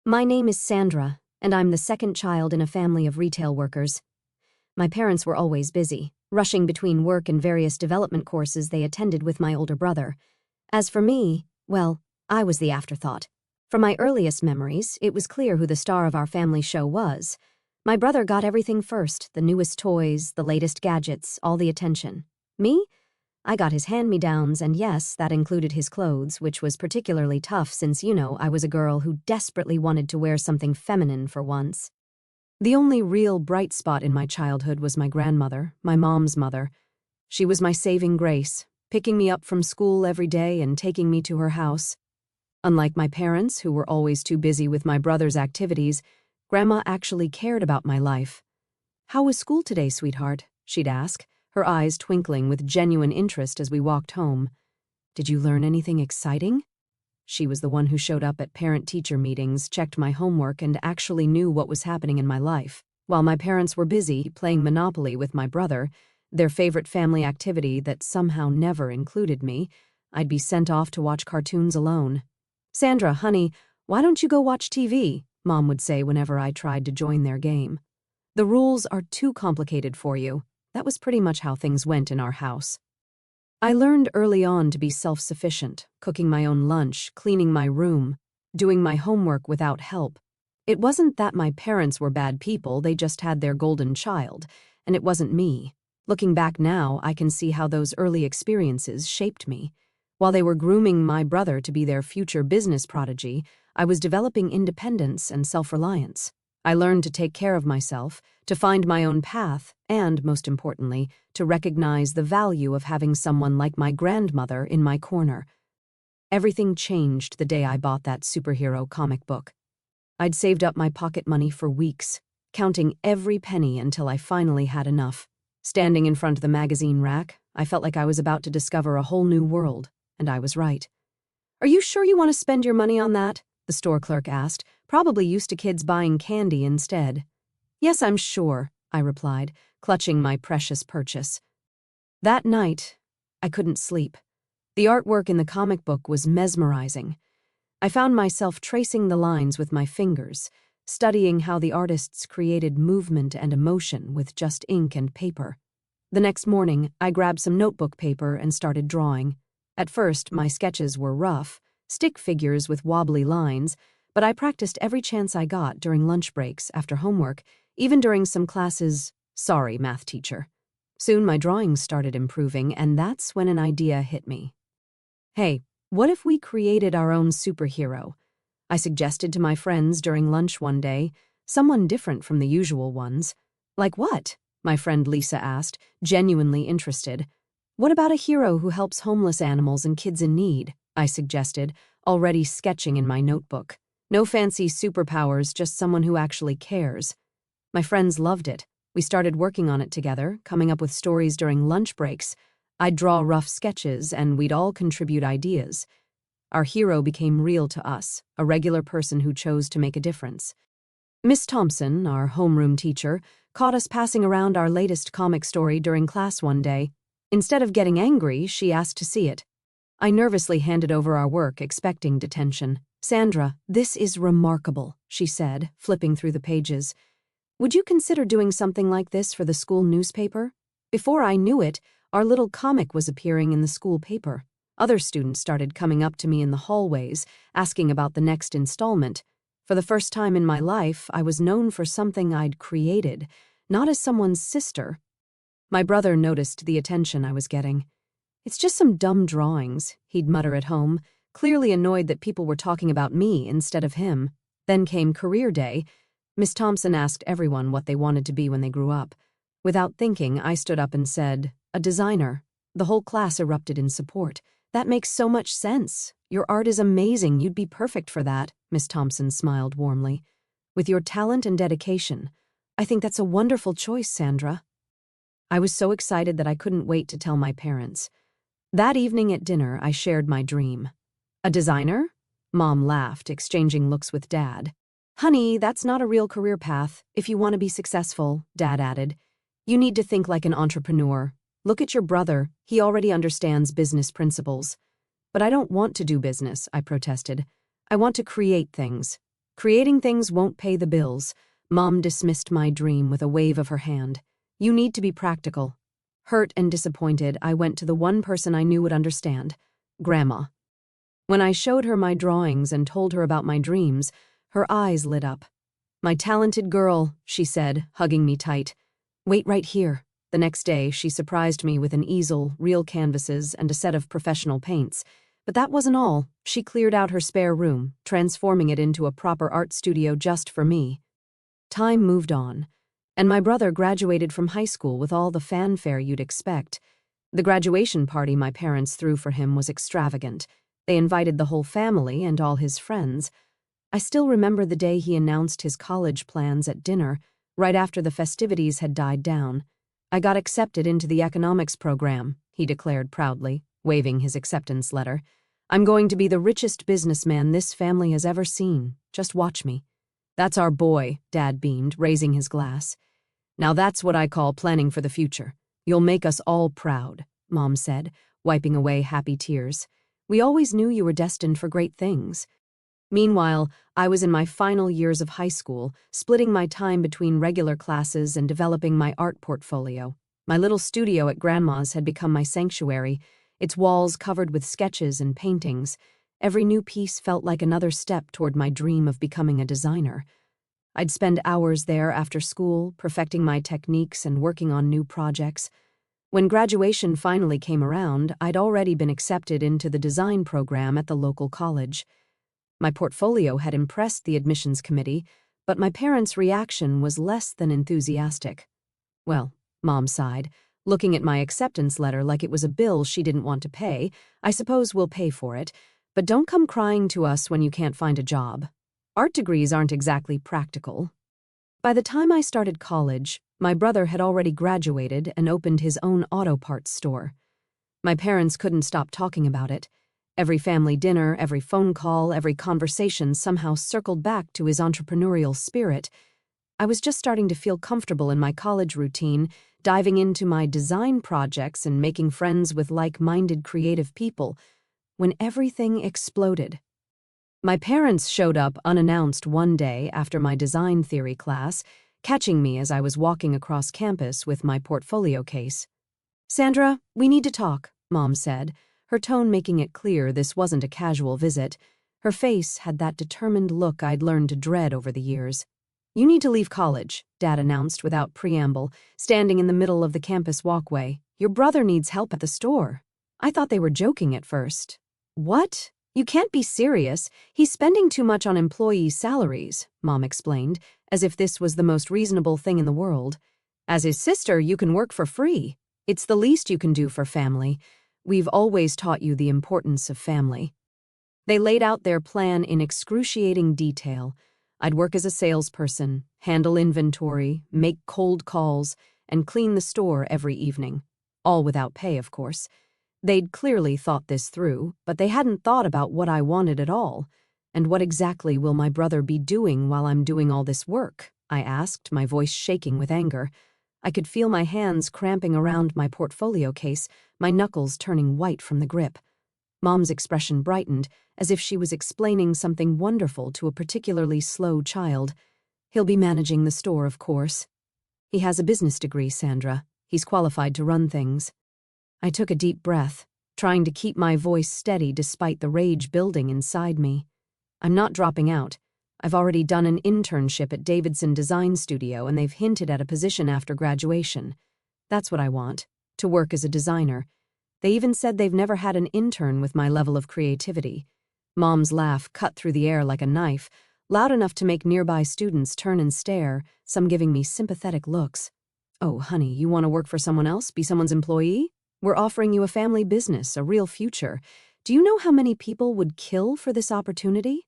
My name is Sandra, and I'm the second child in a family of retail workers. My parents were always busy, rushing between work and various development courses they attended with my older brother. As for me, well, I was the afterthought. From my earliest memories, it was clear who the star of our family show was. My brother got everything first, the newest toys, the latest gadgets, all the attention. Me? I got his hand-me-downs, and yes, that included his clothes, which was particularly tough since, I was a girl who desperately wanted to wear something feminine for once. The only real bright spot in my childhood was my grandmother, my mom's mother. She was my saving grace, picking me up from school every day and taking me to her house. Unlike my parents, who were always too busy with my brother's activities, Grandma actually cared about my life. "How was school today, sweetheart?" she'd ask, her eyes twinkling with genuine interest as we walked home. "Did you learn anything exciting?" She was the one who showed up at parent-teacher meetings, checked my homework, and actually knew what was happening in my life. While my parents were busy playing Monopoly with my brother, their favorite family activity that somehow never included me, I'd be sent off to watch cartoons alone. "Sandra, honey, why don't you go watch TV?" Mom would say whenever I tried to join their game. "The rules are too complicated for you." That was pretty much how things went in our house. I learned early on to be self-sufficient, cooking my own lunch, cleaning my room, doing my homework without help. It wasn't that my parents were bad people, they just had their golden child, and it wasn't me. Looking back now, I can see how those early experiences shaped me. While they were grooming my brother to be their future business prodigy, I was developing independence and self-reliance. I learned to take care of myself, to find my own path, and, most importantly, to recognize the value of having someone like my grandmother in my corner. Everything changed the day I bought that superhero comic book. I'd saved up my pocket money for weeks, counting every penny until I finally had enough. Standing in front of the magazine rack, I felt like I was about to discover a whole new world, and I was right. "Are you sure you want to spend your money on that?" the store clerk asked, probably used to kids buying candy instead. "Yes, I'm sure," I replied, clutching my precious purchase. That night, I couldn't sleep. The artwork in the comic book was mesmerizing. I found myself tracing the lines with my fingers, studying how the artists created movement and emotion with just ink and paper. The next morning, I grabbed some notebook paper and started drawing. At first, my sketches were rough, stick figures with wobbly lines, but I practiced every chance I got during lunch breaks, after homework, even during some classes. Sorry, math teacher. Soon my drawings started improving, and that's when an idea hit me. "Hey, what if we created our own superhero?" I suggested to my friends during lunch one day, someone different from the usual ones. "Like what?" my friend Lisa asked, genuinely interested. "What about a hero who helps homeless animals and kids in need?" I suggested, already sketching in my notebook. No fancy superpowers, just someone who actually cares. My friends loved it. We started working on it together, coming up with stories during lunch breaks. I'd draw rough sketches, and we'd all contribute ideas. Our hero became real to us, a regular person who chose to make a difference. Miss Thompson, our homeroom teacher, caught us passing around our latest comic story during class one day. Instead of getting angry, she asked to see it. I nervously handed over our work, expecting detention. "Sandra, this is remarkable," she said, flipping through the pages. "Would you consider doing something like this for the school newspaper?" Before I knew it, our little comic was appearing in the school paper. Other students started coming up to me in the hallways, asking about the next installment. For the first time in my life, I was known for something I'd created, not as someone's sister. My brother noticed the attention I was getting. "It's just some dumb drawings," he'd mutter at home, clearly annoyed that people were talking about me instead of him. Then came career day. Miss Thompson asked everyone what they wanted to be when they grew up. Without thinking, I stood up and said, "A designer." The whole class erupted in support. "That makes so much sense. Your art is amazing. You'd be perfect for that," Miss Thompson smiled warmly. "With your talent and dedication, I think that's a wonderful choice, Sandra." I was so excited that I couldn't wait to tell my parents. That evening at dinner, I shared my dream. "A designer?" Mom laughed, exchanging looks with Dad. "Honey, that's not a real career path. If you want to be successful," Dad added, "you need to think like an entrepreneur. Look at your brother. He already understands business principles." "But I don't want to do business," I protested. "I want to create things." Creating things won't pay the bills. Mom dismissed my dream with a wave of her hand. You need to be practical. Hurt and disappointed, I went to the one person I knew would understand, Grandma. When I showed her my drawings and told her about my dreams, her eyes lit up. My talented girl, she said, hugging me tight. Wait right here. The next day, she surprised me with an easel, real canvases, and a set of professional paints. But that wasn't all. She cleared out her spare room, transforming it into a proper art studio just for me. Time moved on, and my brother graduated from high school with all the fanfare you'd expect. The graduation party my parents threw for him was extravagant. They invited the whole family and all his friends. I still remember the day he announced his college plans at dinner, right after the festivities had died down. I got accepted into the economics program, he declared proudly, waving his acceptance letter. I'm going to be the richest businessman this family has ever seen. Just watch me. That's our boy, Dad beamed, raising his glass. Now that's what I call planning for the future. You'll make us all proud, Mom said, wiping away happy tears. We always knew you were destined for great things. Meanwhile, I was in my final years of high school, splitting my time between regular classes and developing my art portfolio. My little studio at Grandma's had become my sanctuary, its walls covered with sketches and paintings. Every new piece felt like another step toward my dream of becoming a designer. I'd spend hours there after school, perfecting my techniques and working on new projects. When graduation finally came around, I'd already been accepted into the design program at the local college. My portfolio had impressed the admissions committee, but my parents' reaction was less than enthusiastic. Well, Mom sighed, looking at my acceptance letter like it was a bill she didn't want to pay. I suppose we'll pay for it, but don't come crying to us when you can't find a job. Art degrees aren't exactly practical. By the time I started college, my brother had already graduated and opened his own auto parts store. My parents couldn't stop talking about it. Every family dinner, every phone call, every conversation somehow circled back to his entrepreneurial spirit. I was just starting to feel comfortable in my college routine, diving into my design projects and making friends with like-minded creative people, when everything exploded. My parents showed up unannounced one day after my design theory class, catching me as I was walking across campus with my portfolio case. Sandra, we need to talk, Mom said, her tone making it clear this wasn't a casual visit. Her face had that determined look I'd learned to dread over the years. You need to leave college, Dad announced without preamble, standing in the middle of the campus walkway. Your brother needs help at the store. I thought they were joking at first. What? You can't be serious. He's spending too much on employee salaries, Mom explained, as if this was the most reasonable thing in the world. As his sister, you can work for free. It's the least you can do for family. We've always taught you the importance of family. They laid out their plan in excruciating detail. I'd work as a salesperson, handle inventory, make cold calls, and clean the store every evening. All without pay, of course. They'd clearly thought this through, but they hadn't thought about what I wanted at all. And what exactly will my brother be doing while I'm doing all this work? I asked, my voice shaking with anger. I could feel my hands cramping around my portfolio case, my knuckles turning white from the grip. Mom's expression brightened, as if she was explaining something wonderful to a particularly slow child. He'll be managing the store, of course. He has a business degree, Sandra. He's qualified to run things. I took a deep breath, trying to keep my voice steady despite the rage building inside me. I'm not dropping out. I've already done an internship at Davidson Design Studio, and they've hinted at a position after graduation. That's what I want, to work as a designer. They even said they've never had an intern with my level of creativity. Mom's laugh cut through the air like a knife, loud enough to make nearby students turn and stare, some giving me sympathetic looks. Oh, honey, you want to work for someone else, be someone's employee? We're offering you a family business, a real future. Do you know how many people would kill for this opportunity?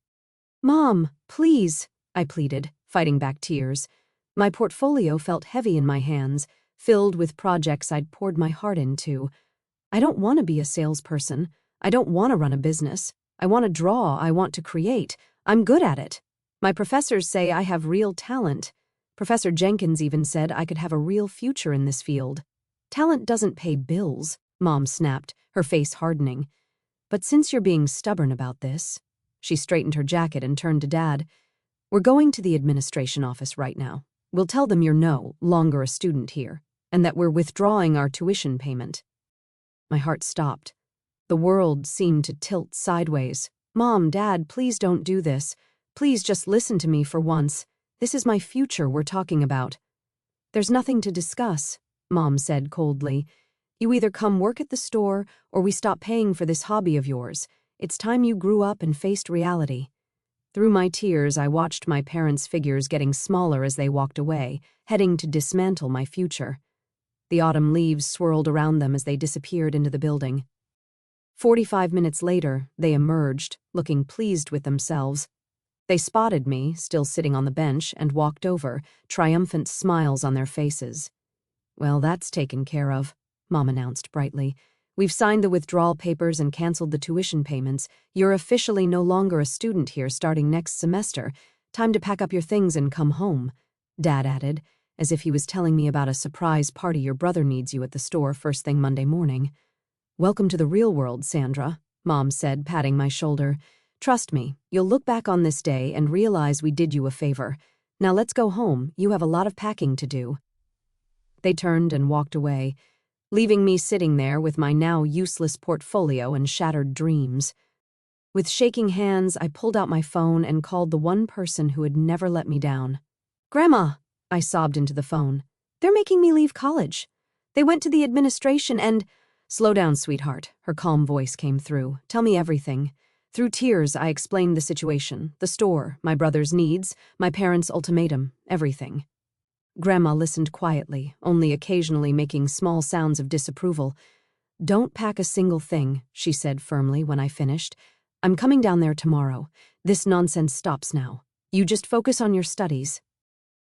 Mom, please, I pleaded, fighting back tears. My portfolio felt heavy in my hands, filled with projects I'd poured my heart into. I don't want to be a salesperson. I don't want to run a business. I want to draw. I want to create. I'm good at it. My professors say I have real talent. Professor Jenkins even said I could have a real future in this field. Talent doesn't pay bills, Mom snapped, her face hardening. But since you're being stubborn about this, she straightened her jacket and turned to Dad. We're going to the administration office right now. We'll tell them you're no longer a student here, and that we're withdrawing our tuition payment." My heart stopped. The world seemed to tilt sideways. "Mom, Dad, please don't do this. Please just listen to me for once. This is my future we're talking about." "There's nothing to discuss," Mom said coldly. "You either come work at the store or we stop paying for this hobby of yours. It's time you grew up and faced reality." Through my tears, I watched my parents' figures getting smaller as they walked away, heading to dismantle my future. The autumn leaves swirled around them as they disappeared into the building. 45 minutes later, they emerged, looking pleased with themselves. They spotted me, still sitting on the bench, and walked over, triumphant smiles on their faces. "Well, that's taken care of," Mom announced brightly. "We've signed the withdrawal papers and canceled the tuition payments. You're officially no longer a student here starting next semester. Time to pack up your things and come home," Dad added, as if he was telling me about a surprise party your brother needs you at the store first thing Monday morning. "Welcome to the real world, Sandra," Mom said, patting my shoulder. "Trust me, you'll look back on this day and realize we did you a favor. Now let's go home. You have a lot of packing to do." They turned and walked away, leaving me sitting there with my now useless portfolio and shattered dreams. With shaking hands, I pulled out my phone and called the one person who had never let me down. "Grandma," I sobbed into the phone. "They're making me leave college. They went to the administration and—" "Slow down, sweetheart," her calm voice came through. "Tell me everything." Through tears, I explained the situation, the store, my brother's needs, my parents' ultimatum, everything. Grandma listened quietly, only occasionally making small sounds of disapproval. "Don't pack a single thing," she said firmly when I finished. "I'm coming down there tomorrow. This nonsense stops now. You just focus on your studies."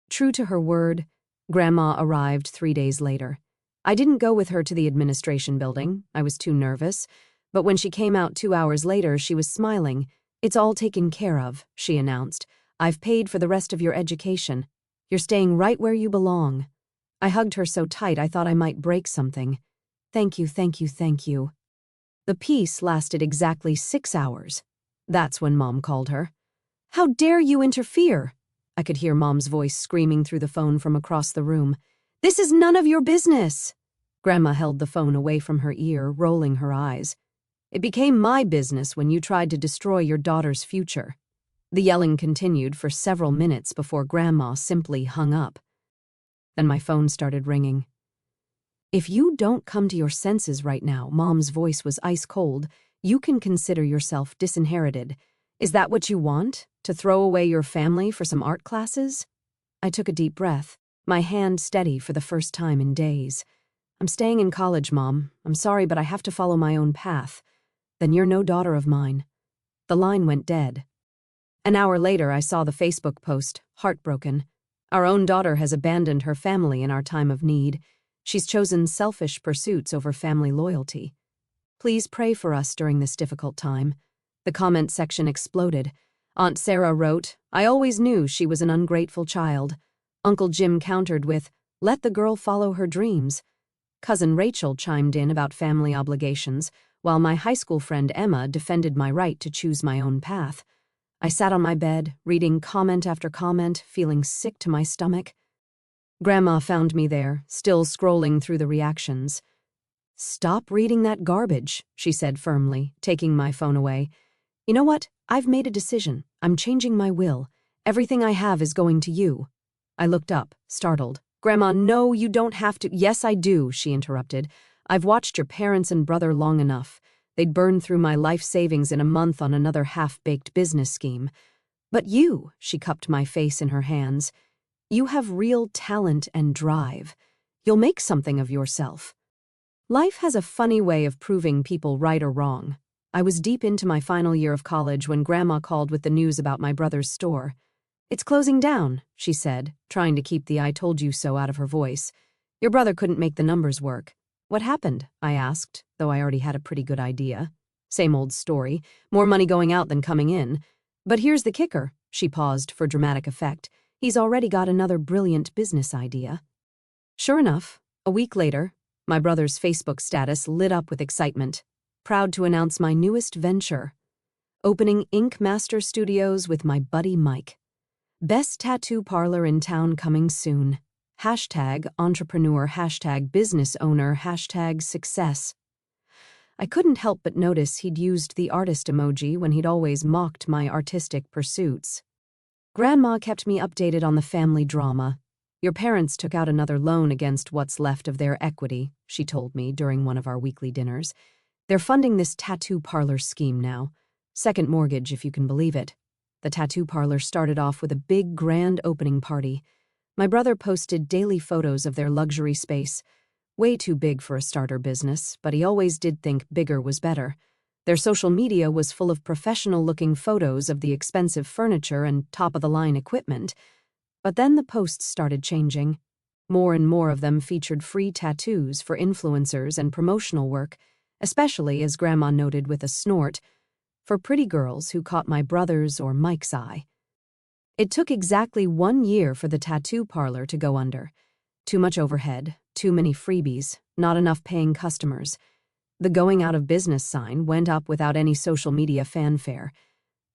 True to her word, Grandma arrived 3 days later. I didn't go with her to the administration building. I was too nervous. But when she came out 2 hours later, she was smiling. "It's all taken care of," she announced. "I've paid for the rest of your education. You're staying right where you belong." I hugged her so tight I thought I might break something. "Thank you, thank you, thank you." The peace lasted exactly 6 hours. That's when Mom called her. "How dare you interfere?" I could hear Mom's voice screaming through the phone from across the room. "This is none of your business." Grandma held the phone away from her ear, rolling her eyes. "It became my business when you tried to destroy your daughter's future." The yelling continued for several minutes before Grandma simply hung up. Then my phone started ringing. "If you don't come to your senses right now," Mom's voice was ice cold, "you can consider yourself disinherited. Is that what you want? To throw away your family for some art classes?" I took a deep breath, my hand steady for the first time in days. "I'm staying in college, Mom. I'm sorry, but I have to follow my own path." "Then you're no daughter of mine." The line went dead. An hour later, I saw the Facebook post, heartbroken. "Our own daughter has abandoned her family in our time of need. She's chosen selfish pursuits over family loyalty. Please pray for us during this difficult time." The comment section exploded. Aunt Sarah wrote, "I always knew she was an ungrateful child." Uncle Jim countered with, "Let the girl follow her dreams." Cousin Rachel chimed in about family obligations, while my high school friend Emma defended my right to choose my own path. I sat on my bed, reading comment after comment, feeling sick to my stomach. Grandma found me there, still scrolling through the reactions. "Stop reading that garbage," she said firmly, taking my phone away. "You know what? I've made a decision. I'm changing my will. Everything I have is going to you." I looked up, startled. "Grandma, no, you don't have to." "Yes, I do," she interrupted. "I've watched your parents and brother long enough. They'd burn through my life savings in a month on another half-baked business scheme. But you," she cupped my face in her hands, "you have real talent and drive. You'll make something of yourself." Life has a funny way of proving people right or wrong. I was deep into my final year of college when Grandma called with the news about my brother's store. "It's closing down," she said, trying to keep the "I told you so" out of her voice. "Your brother couldn't make the numbers work." "What happened?" I asked, though I already had a pretty good idea. "Same old story, more money going out than coming in. But here's the kicker," she paused for dramatic effect. "He's already got another brilliant business idea." Sure enough, a week later, my brother's Facebook status lit up with excitement. "Proud to announce my newest venture. Opening Ink Master Studios with my buddy Mike." Best tattoo parlor in town coming soon. Hashtag entrepreneur, hashtag business owner, hashtag success. I couldn't help but notice he'd used the artist emoji when he'd always mocked my artistic pursuits. Grandma kept me updated on the family drama. Your parents took out another loan against what's left of their equity, she told me during one of our weekly dinners. They're funding this tattoo parlor scheme now. Second mortgage, if you can believe it. The tattoo parlor started off with a big, grand opening party. My brother posted daily photos of their luxury space. Way too big for a starter business, but he always did think bigger was better. Their social media was full of professional-looking photos of the expensive furniture and top-of-the-line equipment. But then the posts started changing. More and more of them featured free tattoos for influencers and promotional work, especially, as Grandma noted with a snort, for pretty girls who caught my brother's or Mike's eye. It took exactly 1 year for the tattoo parlor to go under. Too much overhead, too many freebies, not enough paying customers. The going out of business sign went up without any social media fanfare.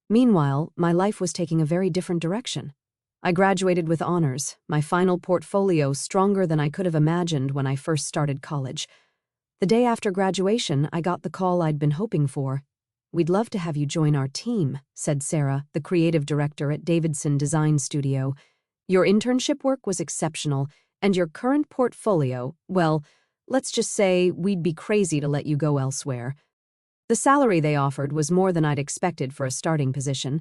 Meanwhile, my life was taking a very different direction. I graduated with honors, my final portfolio stronger than I could have imagined when I first started college. The day after graduation, I got the call I'd been hoping for. "We'd love to have you join our team," said Sarah, the creative director at Davidson Design Studio. "Your internship work was exceptional, and your current portfolio, well, let's just say we'd be crazy to let you go elsewhere." The salary they offered was more than I'd expected for a starting position.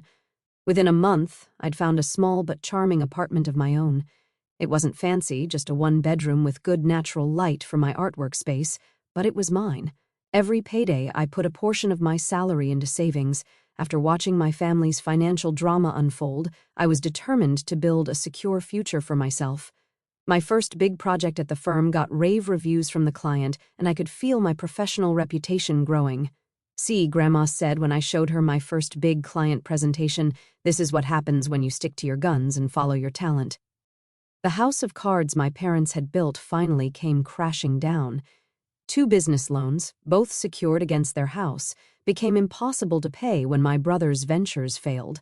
Within a month, I'd found a small but charming apartment of my own. It wasn't fancy, just a one-bedroom with good natural light for my artwork space, but it was mine. Every payday, I put a portion of my salary into savings. After watching my family's financial drama unfold, I was determined to build a secure future for myself. My first big project at the firm got rave reviews from the client, and I could feel my professional reputation growing. "See," Grandma said when I showed her my first big client presentation, "this is what happens when you stick to your guns and follow your talent." The house of cards my parents had built finally came crashing down. 2 business loans, both secured against their house, became impossible to pay when my brother's ventures failed.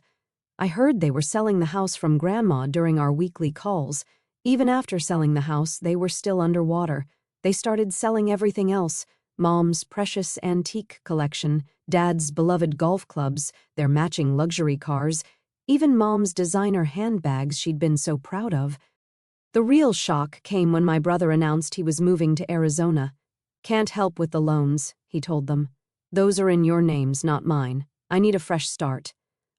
I heard they were selling the house from Grandma during our weekly calls. Even after selling the house, they were still underwater. They started selling everything else: Mom's precious antique collection, Dad's beloved golf clubs, their matching luxury cars, even Mom's designer handbags she'd been so proud of. The real shock came when my brother announced he was moving to Arizona. "Can't help with the loans," he told them. "Those are in your names, not mine. I need a fresh start."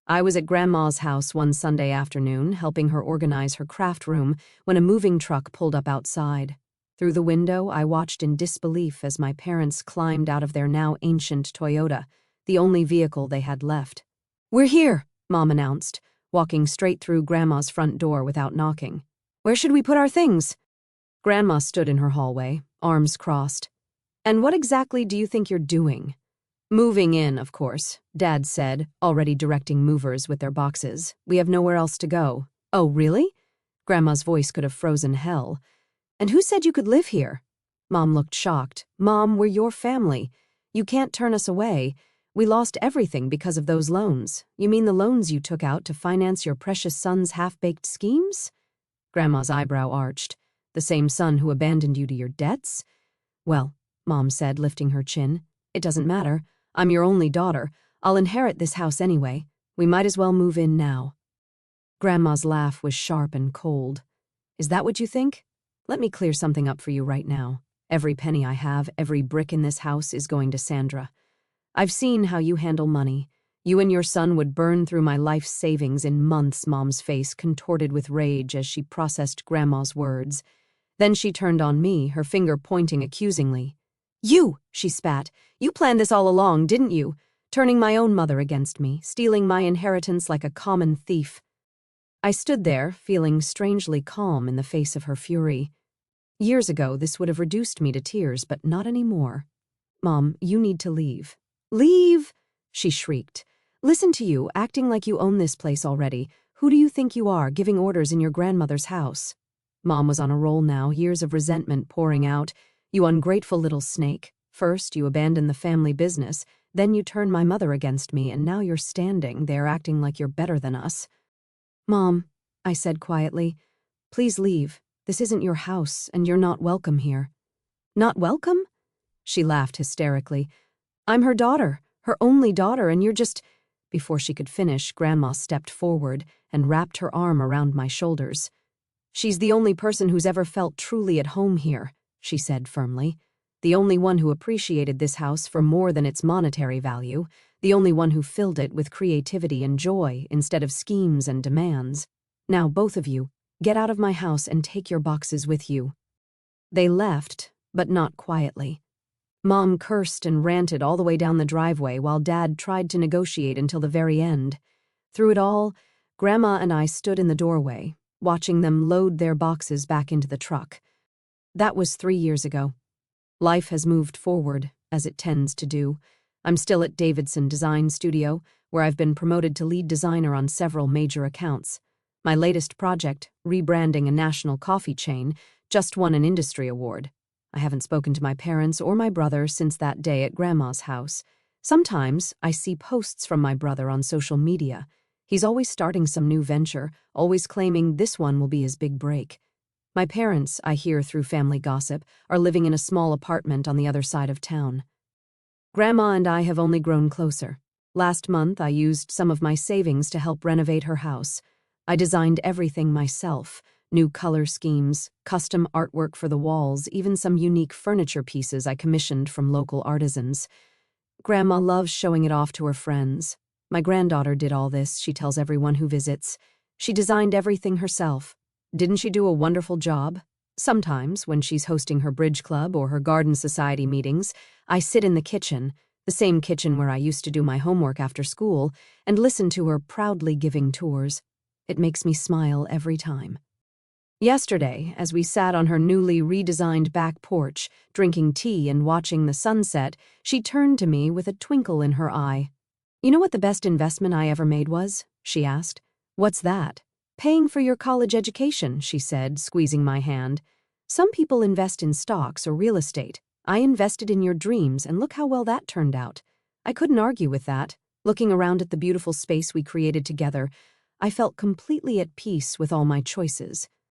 I was at Grandma's house one Sunday afternoon, helping her organize her craft room, when a moving truck pulled up outside. Through the window, I watched in disbelief as my parents climbed out of their now ancient Toyota, the only vehicle they had left. "We're here," Mom announced, walking straight through Grandma's front door without knocking. "Where should we put our things?" Grandma stood in her hallway, arms crossed. "And what exactly do you think you're doing?" "Moving in, of course," Dad said, already directing movers with their boxes. "We have nowhere else to go." "Oh, really?" Grandma's voice could have frozen hell. "And who said you could live here?" Mom looked shocked. "Mom, we're your family. You can't turn us away. We lost everything because of those loans. You mean the loans you took out to finance your precious son's half-baked schemes?" Grandma's eyebrow arched. "The same son who abandoned you to your debts?" "Well," Mom said, lifting her chin, "it doesn't matter. I'm your only daughter. I'll inherit this house anyway. We might as well move in now." Grandma's laugh was sharp and cold. "Is that what you think? Let me clear something up for you right now. Every penny I have, every brick in this house is going to Sandra. I've seen how you handle money. You and your son would burn through my life savings in months." Mom's face contorted with rage as she processed Grandma's words. Then she turned on me, her finger pointing accusingly. "You," she spat. "You planned this all along, didn't you? Turning my own mother against me, stealing my inheritance like a common thief." I stood there, feeling strangely calm in the face of her fury. Years ago, this would have reduced me to tears, but not anymore. "Mom, you need to leave." "Leave?" she shrieked. "Listen to you, acting like you own this place already. Who do you think you are, giving orders in your grandmother's house?" Mom was on a roll now, years of resentment pouring out. "You ungrateful little snake. First, you abandoned the family business, then you turned my mother against me, and now you're standing there acting like you're better than us." "Mom, I said quietly. "Please leave. This isn't your house, and you're not welcome here." "Not welcome?" She laughed hysterically. "I'm her daughter, her only daughter, and you're just—" Before she could finish, Grandma stepped forward and wrapped her arm around my shoulders. "She's the only person who's ever felt truly at home here," she said firmly. "The only one who appreciated this house for more than its monetary value, the only one who filled it with creativity and joy instead of schemes and demands. Now, both of you, get out of my house and take your boxes with you." They left, but not quietly. Mom cursed and ranted all the way down the driveway while Dad tried to negotiate until the very end. Through it all, Grandma and I stood in the doorway, watching them load their boxes back into the truck. That was 3 years ago. Life has moved forward, as it tends to do. I'm still at Davidson Design Studio, where I've been promoted to lead designer on several major accounts. My latest project, rebranding a national coffee chain, just won an industry award. I haven't spoken to my parents or my brother since that day at Grandma's house. Sometimes I see posts from my brother on social media. He's always starting some new venture, always claiming this one will be his big break. My parents, I hear through family gossip, are living in a small apartment on the other side of town. Grandma and I have only grown closer. Last month, I used some of my savings to help renovate her house. I designed everything myself. New color schemes, custom artwork for the walls, even some unique furniture pieces I commissioned from local artisans. Grandma loves showing it off to her friends. My granddaughter did all this, she tells everyone who visits. She designed everything herself. Didn't she do a wonderful job? Sometimes, when she's hosting her bridge club or her garden society meetings, I sit in the kitchen, the same kitchen where I used to do my homework after school, and listen to her proudly giving tours. It makes me smile every time. Yesterday, as we sat on her newly redesigned back porch, drinking tea and watching the sunset, she turned to me with a twinkle in her eye. "You know what the best investment I ever made was?" she asked. "What's that?" "Paying for your college education," she said, squeezing my hand. "Some people invest in stocks or real estate. I invested in your dreams, and look how well that turned out." I couldn't argue with that. Looking around at the beautiful space we created together, I felt completely at peace with all my choices.